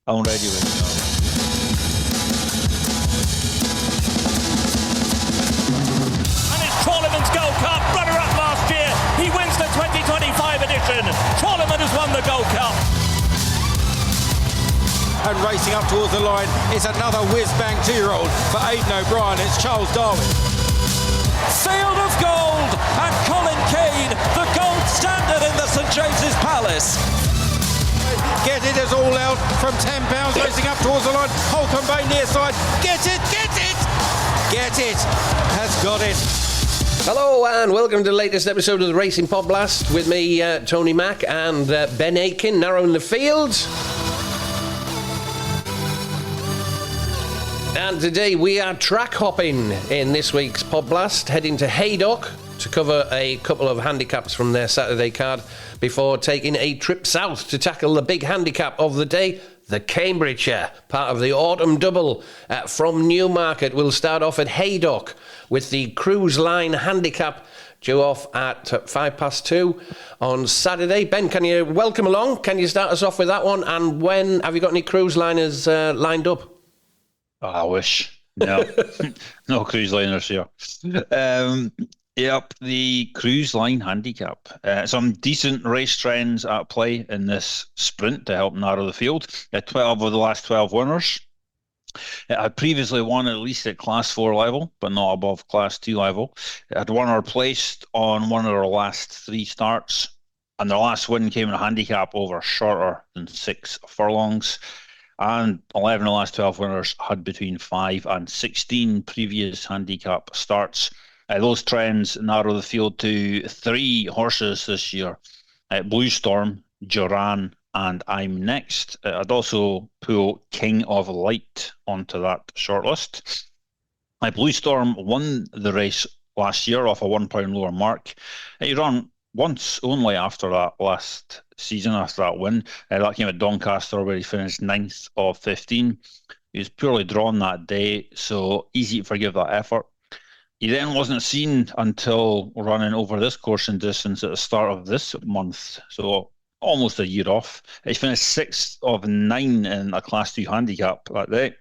I'm ready when you are. And it's Trawlerman's Gold Cup, runner-up last year. He wins the 2025 edition. Trawlerman has won the Gold Cup. And racing up towards the line is another whiz-bang 2-year-old for Aidan O'Brien. It's Charles Darwin. Field of Gold and Colin Keane, the gold standard in the St James's Palace. Get it is all out from £10, racing up towards the line. Holcomb Bay near side. Get it, get it, get it, has got it. Hello and welcome to the latest episode of the Racing PodBlast with me, Tony Mack, and Ben Aiken, narrowing the field. And today we are track hopping in this week's PodBlast, heading to Haydock to cover a couple of handicaps from their Saturday card before taking a trip south to tackle the big handicap of the day, the Cambridgeshire, part of the autumn double from Newmarket. We'll start off at Haydock with the cruise line handicap due off at 2:05 on Saturday. Ben, can you welcome along? Can you start us off with that one? And when have you got any cruise liners lined up? Oh, I wish. No, no cruise liners here. Yep, the cruise line handicap. Some decent race trends at play in this sprint to help narrow the field. 12 of the last 12 winners. It had previously won at least at Class 4 level, but not above Class 2 level. It had won or placed on one of their last 3 starts, and their last win came in a handicap over shorter than 6 furlongs. And 11 of the last 12 winners had between 5 and 16 previous handicap starts. Those trends narrow the field to 3 horses this year. Blue Storm, Duran, and I'm Next. I'd also pull King of Light onto that shortlist. Blue Storm won the race last year off a £1 lower mark. He ran once only after that last season, after that win. That came at Doncaster, where he finished 9th of 15. He was purely drawn that day, so easy to forgive that effort. He then wasn't seen until running over this course and distance at the start of this month, so almost a year off. He finished 6th of 9 in a Class 2 handicap that day.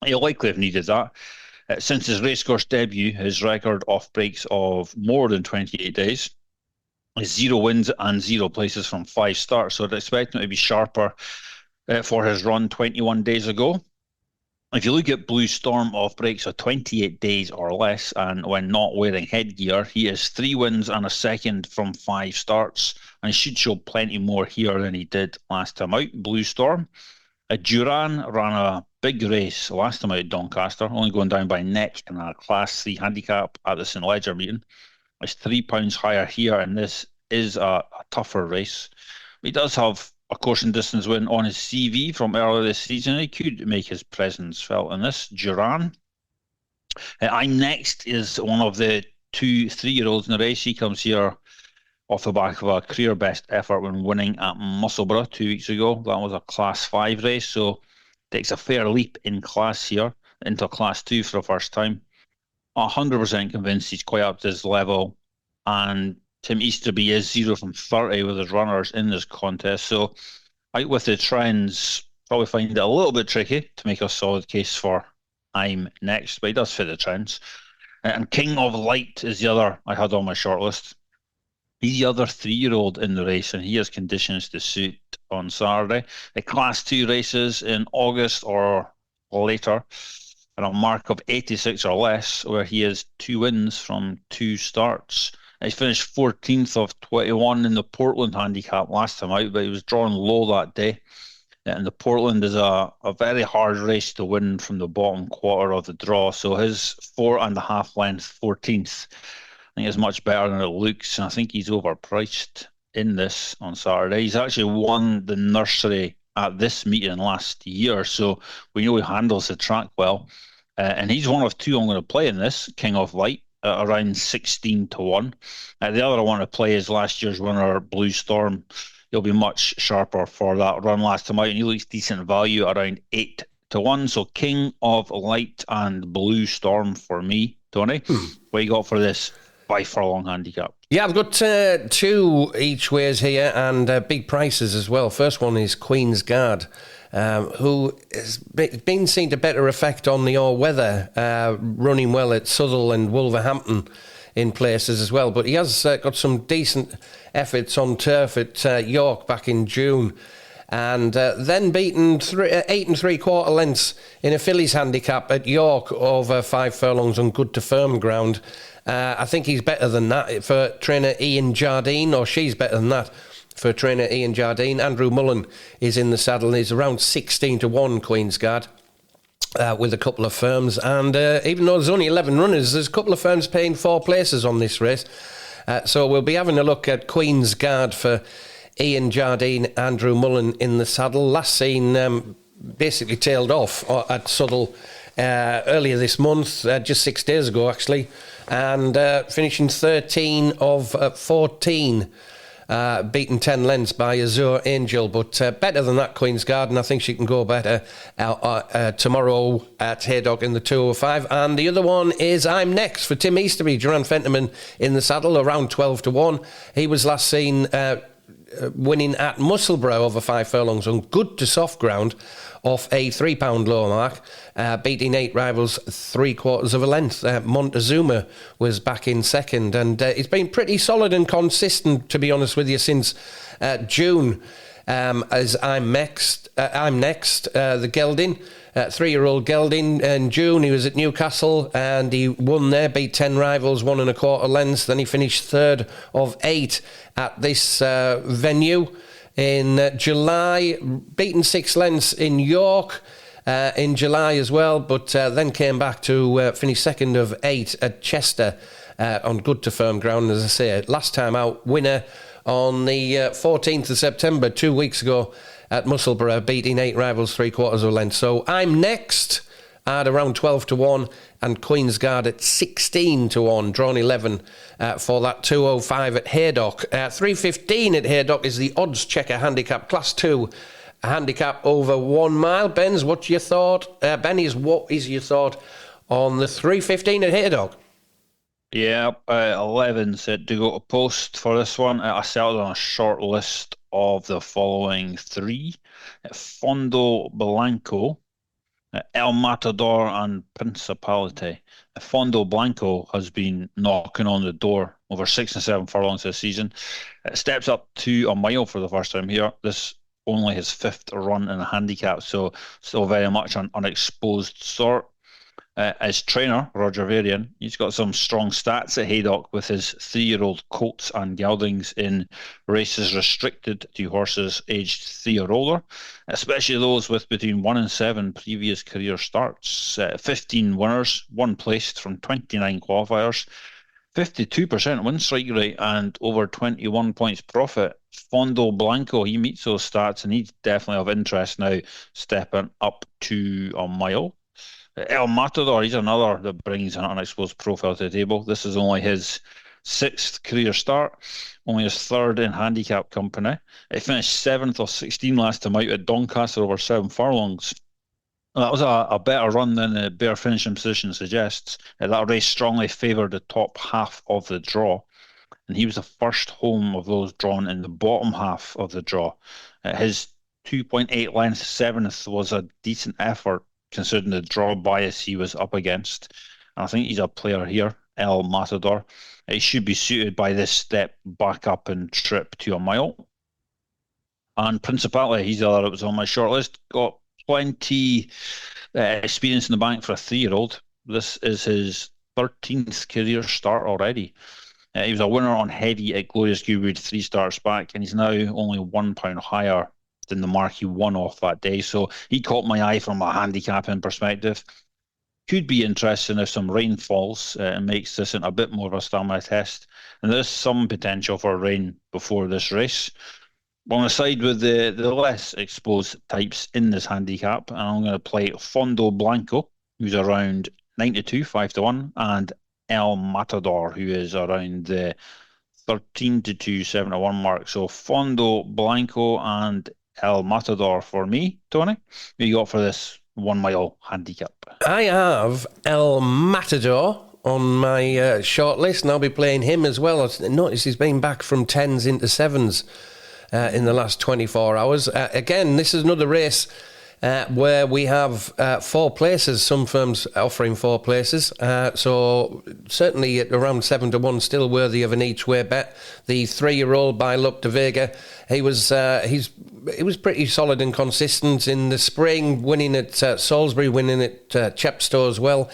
He'll likely have needed that. Since his racecourse debut, his record off breaks of more than 28 days. 0 wins and 0 places from 5 starts, so I'd expect him to be sharper for his run 21 days ago. If you look at Blue Storm off breaks of 28 days or less, and when not wearing headgear, he has 3 wins and a second from 5 starts, and should show plenty more here than he did last time out. Blue Storm. Duran ran a big race last time out at Doncaster, only going down by neck in a Class 3 handicap at the St Ledger meeting. It's £3 higher here, and this is a tougher race. He does have a course and distance win on his CV from earlier this season. He could make his presence felt in this. Duran. I'm Next is one of the 2 3-year-olds in the race. He comes here off the back of a career best effort when winning at Musselburgh 2 weeks ago. That was a Class 5 race, so takes a fair leap in class here into Class 2 for the first time. 100% convinced he's quite up to his level, and Tim Easterby is 0 from 30 with his runners in this contest, so out with the trends, probably find it a little bit tricky to make a solid case for I'm Next, but he does fit the trends. And King of Light is the other I had on my shortlist. He's the other 3-year-old in the race, and he has conditions to suit on Saturday. The Class 2 races in August or later, and a mark of 86 or less, where he has 2 wins from 2 starts. He finished 14th of 21 in the Portland handicap last time out, but he was drawn low that day. And the Portland is a very hard race to win from the bottom quarter of the draw, so his 4.5 length 14th I think is much better than it looks, and I think he's overpriced in this on Saturday. He's actually won the nursery at this meeting last year, so we know he handles the track well. And he's one of 2 I'm going to play in this, King of Light, around 16-1. The other I want to play is last year's winner, Blue Storm. He'll be much sharper for that run last time out, and he looks decent value around 8-1. So King of Light and Blue Storm for me. Tony, what you got for this 5 furlong handicap? Yeah, I've got 2 each ways here, and big prices as well. First one is Queen's Guard. who has been seen to better effect on the all-weather, running well at Southall and Wolverhampton in places as well. But he has got some decent efforts on turf at York back in June. And then beaten 8 3/4 lengths in a fillies handicap at York over 5 furlongs on good to firm ground. I think he's better than that for trainer Ian Jardine, or she's better than that for trainer Ian Jardine. Andrew Mullen is in the saddle and is around 16-1 Queensguard. With a couple of firms, and even though there's only 11 runners, there's a couple of firms paying 4 places on this race. So we'll be having a look at Queensguard for Ian Jardine, Andrew Mullen in the saddle. Last seen basically tailed off at Southall earlier this month, just 6 days ago actually, and finishing 13 of 14. Beaten 10 lengths by Azure Angel, but better than that Queensguard, and I think she can go better tomorrow at Haydock in the 205. And the other one is I'm Next for Tim Easterby, Duran Fenterman in the saddle, around 12-1. He was last seen winning at Musselburgh over 5 furlongs on good to soft ground off a £3 low mark, beating 8 rivals 3/4 of a length. Montezuma was back in second, and he's been pretty solid and consistent, to be honest with you, since June. As I'm next, the gelding, 3-year-old gelding. In June, he was at Newcastle and he won there, beat 10 rivals, 1 1/4 lengths. Then he finished 3rd of 8 at this venue. In July, beaten 6 lengths in York in July as well, but then came back to finish 2nd of 8 at Chester on good to firm ground, as I say. Last time out, winner on the 14th of September, 2 weeks ago at Musselburgh, beating 8 rivals 3/4 of a length. So I'm Next at around 12-1, and Queensguard at 16-1, drawn 11 for that 205 at Haydock. 3:15 at Haydock is the Oddschecker handicap, class 2 handicap over 1 mile. Ben's, what's your thought? Benny's, what is your thought on the 3:15 at Haydock? Yeah, 11 said to go to post for this one. I settled on a short list of the following 3. Fondo Blanco, El Matador and Principality. Fondo Blanco has been knocking on the door over 6 and 7 furlongs this season. It steps up to a mile for the first time here. This only his 5th run in a handicap, so still very much an unexposed sort. As trainer, Roger Varian, he's got some strong stats at Haydock with his 3-year-old colts and geldings in races restricted to horses aged 3 or older, especially those with between 1 and 7 previous career starts. 15 winners, 1 placed from 29 qualifiers, 52% win strike rate and over 21 points profit. Fondo Blanco, he meets those stats and he's definitely of interest now, stepping up to a mile. El Matador, he's another that brings an unexposed profile to the table. This is only his 6th career start, only his 3rd in handicap company. He finished 7th or 16 last time out at Doncaster over 7 furlongs. That was a better run than the bare finishing position suggests. That race strongly favoured the top half of the draw, and he was the first home of those drawn in the bottom half of the draw. His 2.8 length 7th was a decent effort, considering the draw bias he was up against. And I think he's a player here, El Matador. He should be suited by this step back up and trip to a mile. And Principality, he's the other that was on my shortlist. Got plenty experience in the bank for a 3-year-old. This is his 13th career start already. He was a winner on Heady at Glorious Goodwood 3 starts back, and he's now only £1 higher than the mark he won off that day. So he caught my eye from a handicapping perspective. Could be interesting if some rain falls and makes this a bit more of a stamina test. And there's some potential for rain before this race. On the side with the less exposed types in this handicap, and I'm going to play Fondo Blanco, who's around 9-2, 5-1, and El Matador, who is around the 13-2, 7-1 mark. So Fondo Blanco and El Matador for me. Tony, who you got for this 1 mile handicap? I have El Matador on my short list, and I'll be playing him as well. I've noticed he's been back from 10s into 7s in the last 24 hours. Again, this is another race where we have 4 places. Some firms offering 4 places. So certainly at around 7-1, still worthy of an each-way bet. The 3-year-old by Luck de Vega, he was pretty solid and consistent in the spring, winning at Salisbury, winning at Chepstow as well.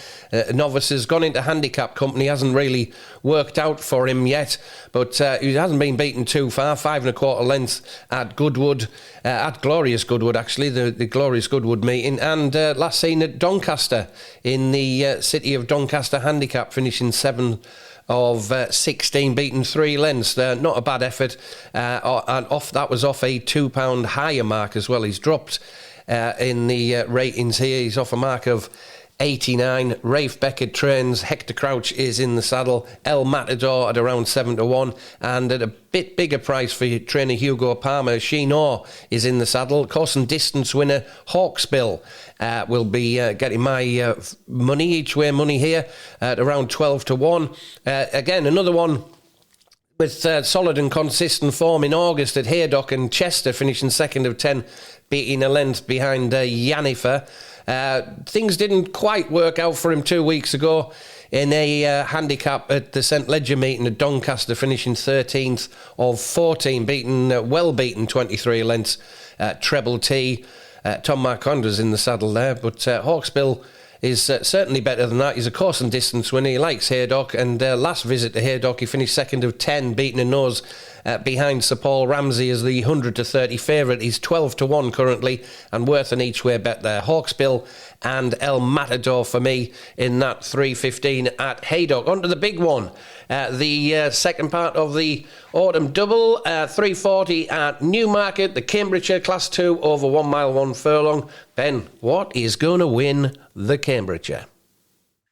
Novices, gone into Handicap company, hasn't really worked out for him yet, but he hasn't been beaten too far. 5 1/4 lengths at Goodwood, at Glorious Goodwood actually, the Glorious Goodwood meeting, and last seen at Doncaster in the City of Doncaster Handicap, finishing 7 of 16, beaten 3 lengths. Not a bad effort, and that was off a £2 higher mark as well. He's dropped in the ratings here. He's off a mark of 89. Rafe Beckett trains. Hector Crouch is in the saddle. El Matador at around 7-1, and at a bit bigger price for your trainer Hugo Palmer, Sheenor is in the saddle. Course and distance winner Hawksbill will be getting my money, each way money here, at around 12-1. Again, another one with solid and consistent form in August at Haydock and Chester, finishing 2nd of 10, beating a length behind Yannifer. Things didn't quite work out for him 2 weeks ago in a handicap at the St Ledger meeting at Doncaster, finishing 13th of 14, beaten 23 lengths. Treble T, Tom Marconda's in the saddle there, but Hawksbill is certainly better than that. He's a course and distance winner. He likes Haydock, and last visit to Haydock, he finished 2nd of 10, beating a nose behind Sir Paul Ramsey as the 100-30 favourite. He's 12-1 currently, and worth an each-way bet there. Hawksbill and El Matador for me in that 3:15 at Haydock. On to the big one. The second part of the autumn double, 3:40 at Newmarket, the Cambridgeshire Class 2 over 1 mile 1 furlong. Ben, what is going to win the Cambridgeshire?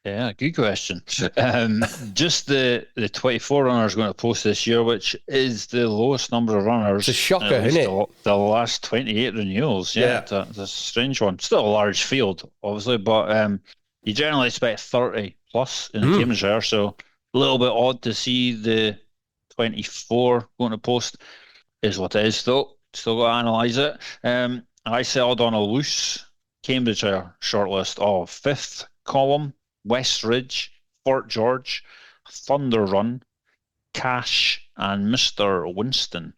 Yeah, good question. Just the 24 runners going to post this year, which is the lowest number of runners. It's a shocker, isn't it? The last 28 renewals. Yeah. It's a strange one. Still a large field, obviously, but you generally expect 30 plus in the Cambridgeshire, so a little bit odd to see the 24 going to post. Is what it is, though. Still got to analyse it. I settled on a loose Cambridgeshire shortlist of 5th column, West Ridge, Fort George, Thunder Run, Cash, and Mr. Winston.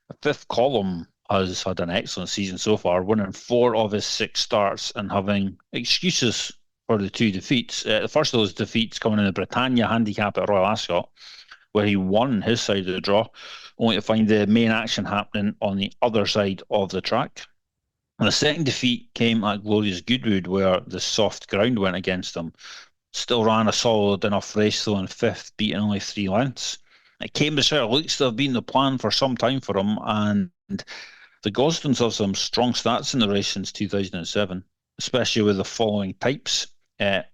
The 5th column has had an excellent season so far, winning 4 of his 6 starts and having excuses for the 2 defeats. The first of those defeats coming in the Britannia Handicap at Royal Ascot, where he won his side of the draw, only to find the main action happening on the other side of the track. And the second defeat came at Glorious Goodwood, where the soft ground went against him. Still ran a solid enough race, though, in 5th, beating only 3 lengths. Cambridgeshire looks to have been the plan for some time for him, and the Gosdens have some strong stats in the race since 2007, especially with the following types.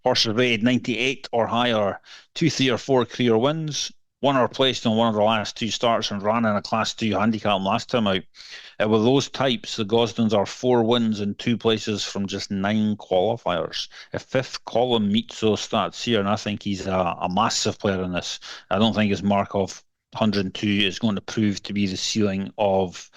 Horses rated 98 or higher, 2, 3 or 4 career wins, won or placed in one of the last 2 starts, and ran in a Class 2 handicap last time out. With those types, the Gosdens are 4 wins and 2 places from just 9 qualifiers. If 5th column meets those stats here, and I think he's a massive player in this, I don't think his mark of 102 is going to prove to be the ceiling of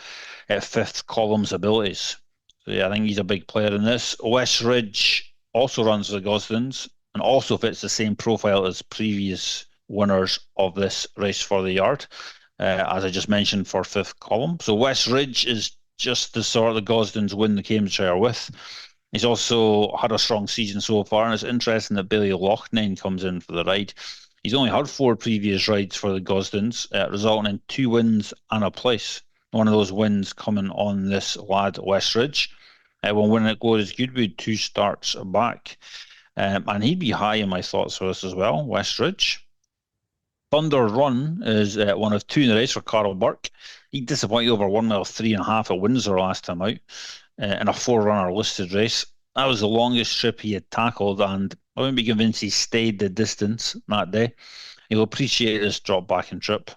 5th column's abilities. So yeah, I think he's a big player in this. West Ridge also runs the Gosdens and also fits the same profile as previous winners of this race for the yard, as I just mentioned, for 5th column. So West Ridge is just the sort the Gosdens win the Cambridgeshire with. He's also had a strong season so far, and it's interesting that Billy Loughnane comes in for the ride. He's only had 4 previous rides for the Gosdens, resulting in 2 wins and a place. One of those wins coming on this lad, West Ridge. When winning at Glorious Goodwood 2 starts back. And he'd be high in my thoughts for this as well, West Ridge. Thunder Run is one of 2 in the race for Carl Burke. He disappointed over 1 mile 3.5 at Windsor last time out in a 4-runner listed race. That was the longest trip he had tackled, and I wouldn't be convinced he stayed the distance that day. He'll appreciate this drop back in trip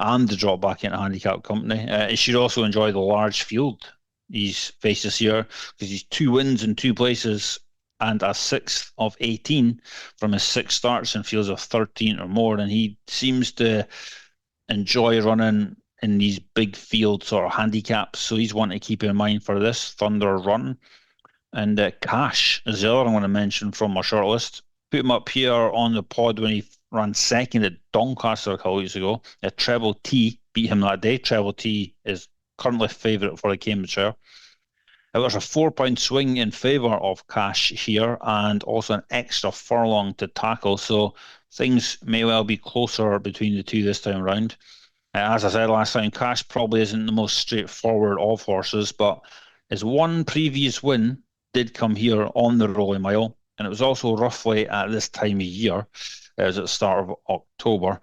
and the drop back in handicap company. He should also enjoy the large field he's faced this year, because he's 2 wins in 2 places and a 6th of 18 from his 6 starts in fields of 13 or more, and he seems to enjoy running in these big field sort of handicaps, so he's one to keep in mind for this Thunder Run. And Cash is the other one I want to mention from our shortlist. Put him up here on the pod when he ran second at Doncaster a couple of weeks ago. Treble T beat him that day. Treble T is currently favourite for the Cambridgeshire. There's a £4 swing in favour of Cash here, and also an extra furlong to tackle. So things may well be closer between the two this time around. As I said last time, Cash probably isn't the most straightforward of horses, but his one previous win did come here on the Rolling Mile, and it was also roughly at this time of year. It was at the start of October.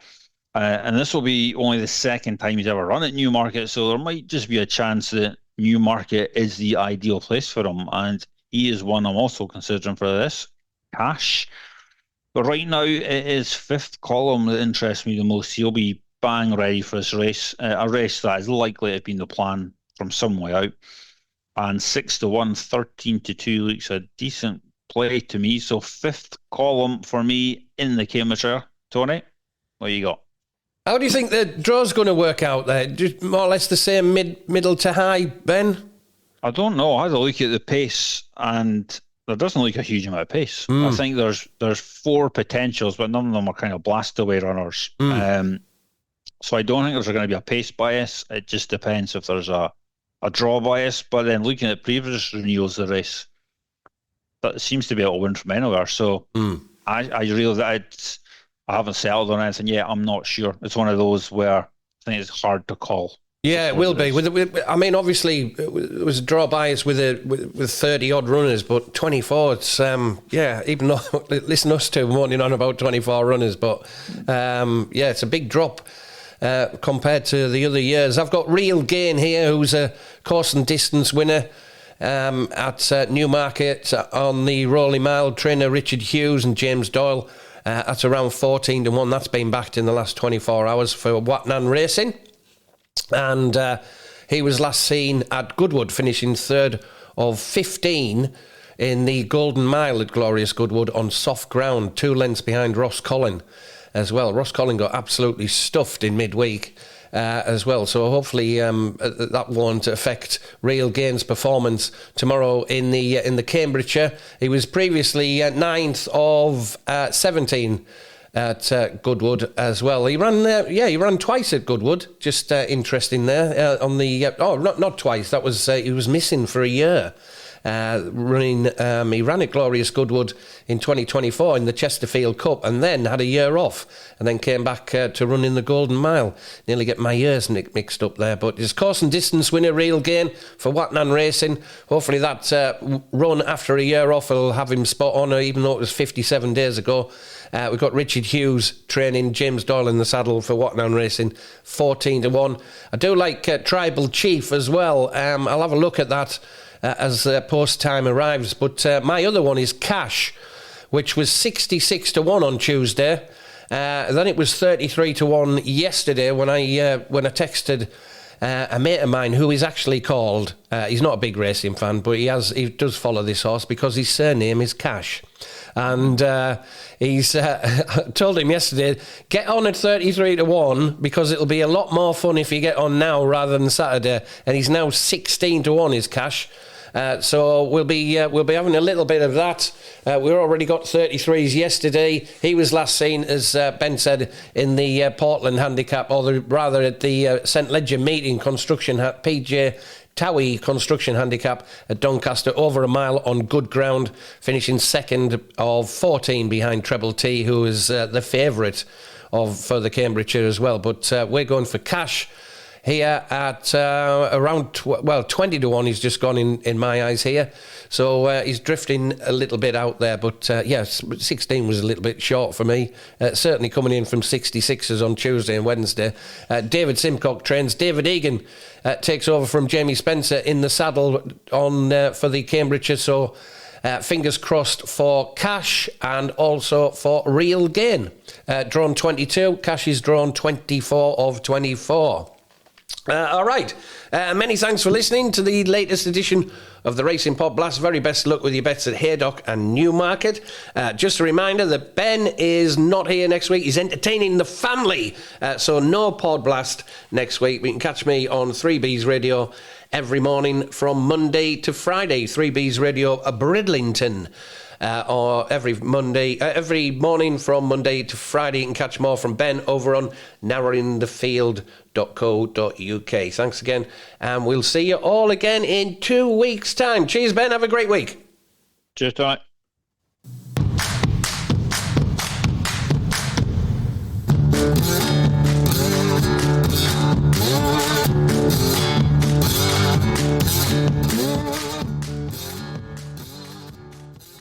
And this will be only the second time he's ever run at Newmarket, so there might just be a chance that Newmarket is the ideal place for him, and he is one I'm also considering for this. Cash. But right now, it is fifth column that interests me the most. He'll be bang ready for this race, a race that is likely to have been the plan from some way out. And 6-1, 13-2 looks a decent play to me. So fifth column for me in the Cambridgeshire. Tony, what you got? How do you think the draw's going to work out there? Just more or less the same middle to high, Ben? I don't know. I had a look at the pace, and there doesn't look a huge amount of pace. I think there's four potentials, but none of them are kind of blast-away runners. So I don't think there's going to be a pace bias. It just depends if there's a draw bias. But then looking at previous renewals of the race, that seems to be able to win from anywhere. So I realise that I haven't settled on anything yet. I'm not sure. It's one of those where I think it's hard to call. Yeah, it will be. I mean, obviously, it was a draw bias with 30-odd runners, but 24, it's, even though, listen to us two moaning on about 24 runners, but, it's a big drop compared to the other years. I've got Real Gain here, who's a course and distance winner at Newmarket on the Rolling Mile. Trainer Richard Hughes and James Doyle. That's around 14-1. That's been backed in the last 24 hours for Watnan Racing. And he was last seen at Goodwood, finishing third of 15 in the Golden Mile at Glorious Goodwood on soft ground, 2 lengths behind Ross Collin as well. Ross Collin got absolutely stuffed in midweek as well. So hopefully that won't affect Real Gain's performance tomorrow in the Cambridgeshire. He was previously 9th of 17 at Goodwood as well. He ran twice at Goodwood. Just interesting there on the not twice. That was he was missing for a year. He ran at Glorious Goodwood in 2024 in the Chesterfield Cup, and then had a year off, and then came back to run in the Golden Mile. Nearly get my years mixed up there, but his course and distance winner, Real Gain for Watnan Racing. Hopefully that run after a year off will have him spot on, even though it was 57 days ago. We've got Richard Hughes training James Doyle in the saddle for Watnan Racing, 14-1. I do like Tribal Chief as well. I'll have a look at that as post time arrives. But my other one is Cash, which was 66-1 on Tuesday. Then it was 33-1 yesterday when I texted a mate of mine who is actually called. He's not a big racing fan, but he does follow this horse because his surname is Cash. And he's told him yesterday, get on at 33-1 because it'll be a lot more fun if you get on now rather than Saturday. And he's now 16-1 is Cash. So we'll be having a little bit of that. We've already got 33s yesterday. He was last seen, as Ben said, in the Portland Handicap, or rather at the St Ledger Meeting Construction PJ Towie Construction Handicap at Doncaster, over a mile on good ground, finishing second of 14 behind Treble T, who is the favourite for the Cambridgeshire as well. But we're going for Cash here at around 20-1. He's just gone in my eyes here, so he's drifting a little bit out there, but 16 was a little bit short for me, certainly coming in from 66s on Tuesday and Wednesday. David Simcock trains. David Egan takes over from Jamie Spencer in the saddle on for the Cambridgeshire, so fingers crossed for Cash and also for Real Gain. Drawn 22, Cash is drawn 24 of 24. All right. Many thanks for listening to the latest edition of the Racing PodBlast. Very best luck with your bets at Haydock and Newmarket. Just a reminder that Ben is not here next week. He's entertaining the family. So no PodBlast next week. You can catch me on 3B's Radio every morning from Monday to Friday. 3B's Radio Bridlington. Or every morning from Monday to Friday. You can catch more from Ben over on narrowingthefield.co.uk. Thanks again, and we'll see you all again in 2 weeks' time. Cheers, Ben. Have a great week. Cheers, Tony.